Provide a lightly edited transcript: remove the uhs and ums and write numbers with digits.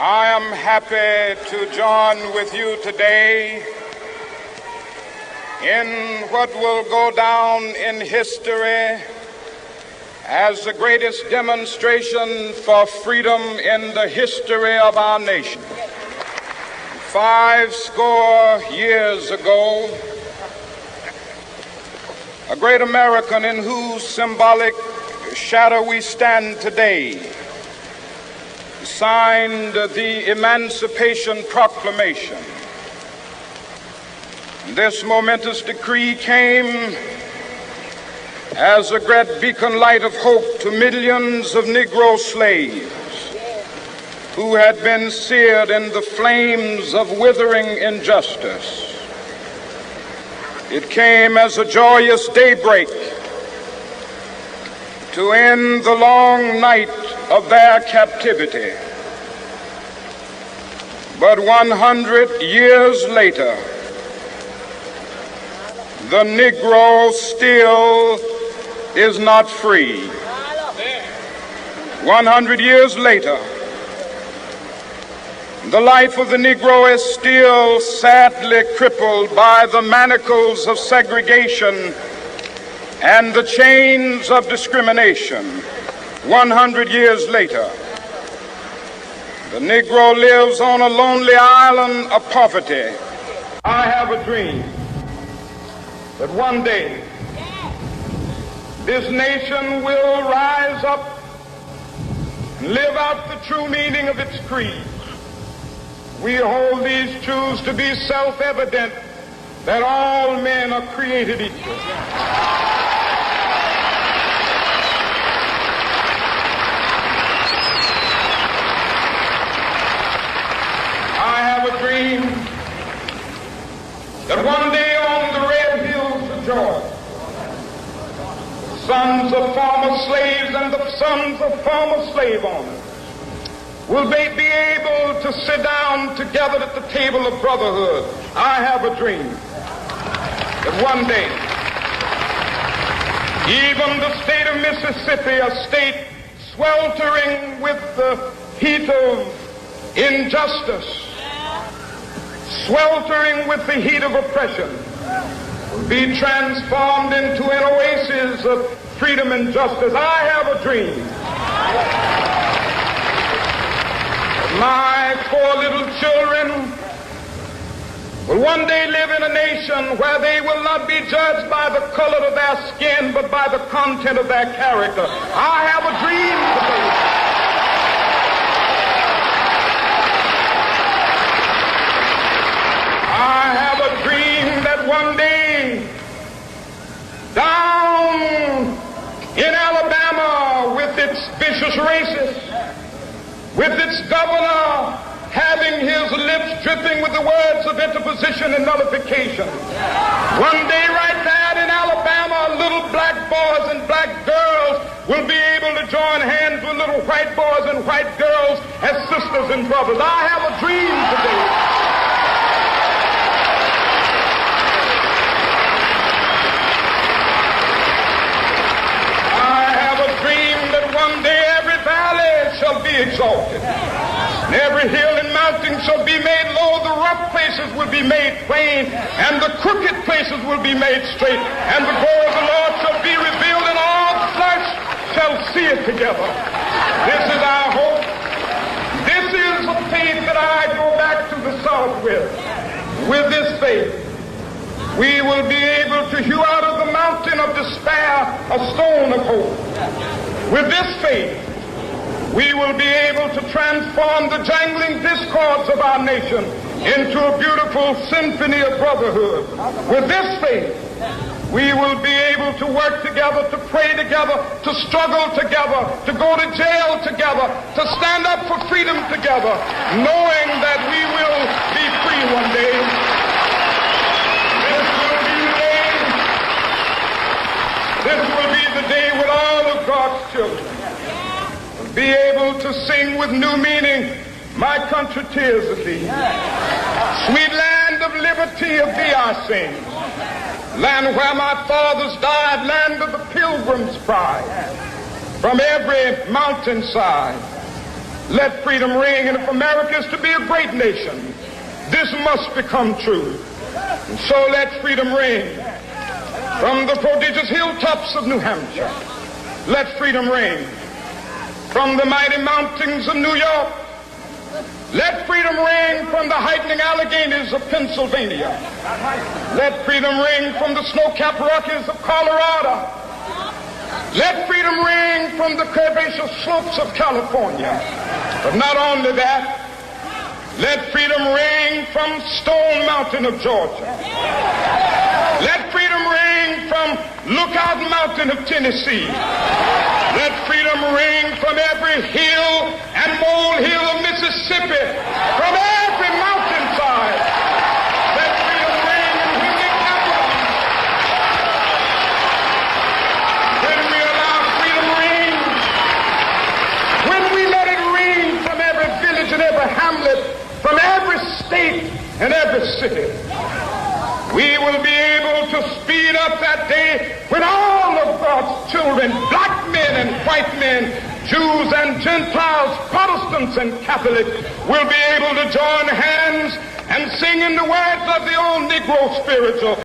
I am happy to join with you today in what will go down in history as the greatest demonstration for freedom in the history of our nation. 50 years ago, a great American in whose symbolic shadow we stand today signed the Emancipation Proclamation. This momentous decree came as a great beacon light of hope to millions of Negro slaves who had been seared in the flames of withering injustice. It came as a joyous daybreak to end the long night of their captivity. But 100 years later, the Negro still is not free. 100 years later, the life of the Negro is still sadly crippled by the manacles of segregation and the chains of discrimination. 100 years later, the Negro lives on a lonely island of poverty. I have a dream that one day this nation will rise up and live out the true meaning of its creed. We hold these truths to be self-evident, that all men are created equal. I have a dream that one day on the red hills of Georgia, the sons of former slaves and the sons of former slave owners will they be able to sit down together at the table of brotherhood. I have a dream that one day, even the state of Mississippi, a state sweltering with the heat of injustice, sweltering with the heat of oppression, will be transformed into an oasis of freedom and justice. I have a dream. My 4 little children will one day live in a nation where they will not be judged by the color of their skin, but by the content of their character. I have a dream today. I have a dream that one day, down in Alabama, with its vicious racists, with its governor having his lips dripping with the words of interposition and nullification. One day right there in Alabama, little black boys and black girls will be able to join hands with little white boys and white girls as sisters and brothers. I have a dream today. I have a dream that one day every valley shall be exalted, and every hill and mountain shall be made low. The rough places will be made plain, and the crooked places will be made straight, and the glory of the Lord shall be revealed, and all flesh shall see it together. This is our hope. This is the faith that I go back to the South with. With this faith, we will be able to hew out of the mountain of despair a stone of hope. With this faith, we will be able to transform the jangling discords of our nation into a beautiful symphony of brotherhood. With this faith, we will be able to work together, to pray together, to struggle together, to go to jail together, to stand up for freedom together, knowing that we will be free one day. This will be the day when all of God's children be able to sing with new meaning, my country, tears of thee. Sweet land of liberty, of thee I sing. Land where my fathers died, land of the pilgrim's pride. From every mountainside, Let freedom ring, and if America is to be a great nation, this must become true. And so let freedom ring from the prodigious hilltops of New Hampshire. Let freedom ring from the mighty mountains of New York. Let freedom ring from the heightening Alleghenies of Pennsylvania. Let freedom ring from the snow-capped Rockies of Colorado. Let freedom ring from the curvaceous slopes of California. But not only that, let freedom ring from Stone Mountain of Georgia. Let freedom ring from Lookout Mountain of Tennessee. Let freedom ring from every hill and molehill of Mississippi, from every mountainside. Let freedom ring in Whitney Capital. When we allow freedom ring, when we let it ring from every village and every hamlet, from every state and every city, we will be able to speed up that day when all of God's children, black men and white men, Jews and Gentiles, Protestants and Catholics, will be able to join hands and sing in the words of the old Negro spiritual.